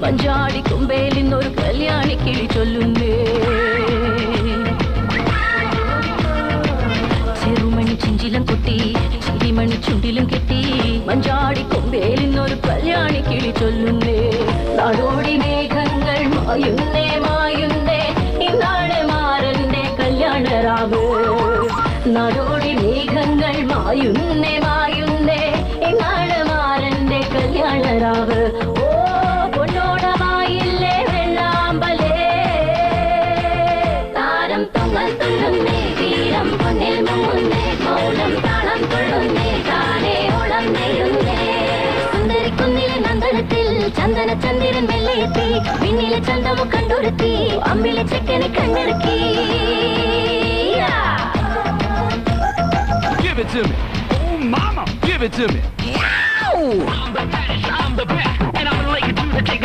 മഞ്ചാടി കൊമ്പേൽ ഇന്നൊരു കല്യാണി കിളി ചൊല്ലുന്നേ. ചെറുമണി ചിഞ്ചിലം കൊട്ടി ചിരിമണി ചുണ്ടിലും കെട്ടി മഞ്ചാടി കൊമ്പേൽ ഇന്നൊരു കല്യാണി കിളി ചൊല്ലുന്നേ. നാടോടി മേഘങ്ങൾ മായുന്നേ മായുന്നേ ഇന്നാണ് മാരന്റെ കല്യാണരാവ്. നാടോടി മേഘങ്ങൾ മായുന്നേ മായുന്നേ ഇന്നാണ് മാരന്റെ കല്യാണരാവ്. ഓ പൊന്നോടമായില്ലേ വെള്ളാമ്പലേ, താരം തൊങ്ങൽ തുള്ളുന്നേ തീരം പൊന്നിൽ മുങ്ങുന്നേ മൗനം താളം തുള്ളുന്നേ താനേ ഓളം നെയ്യുന്നേ. സുന്ദരിക്കുന്നിലെ നന്ദനത്തിൽ ചന്ദന ചന്ദ്രൻ വെള്ളയെത്തി പിന്നിലെ ചന്തമു കണ്ടുരുത്തി അമ്മിലെ ചെക്കനെ കണ്ണിറക്കി. Give it to me. Oh, mama, give it to me. I'm the baddest, I'm the best, and I'm gonna lay you to the take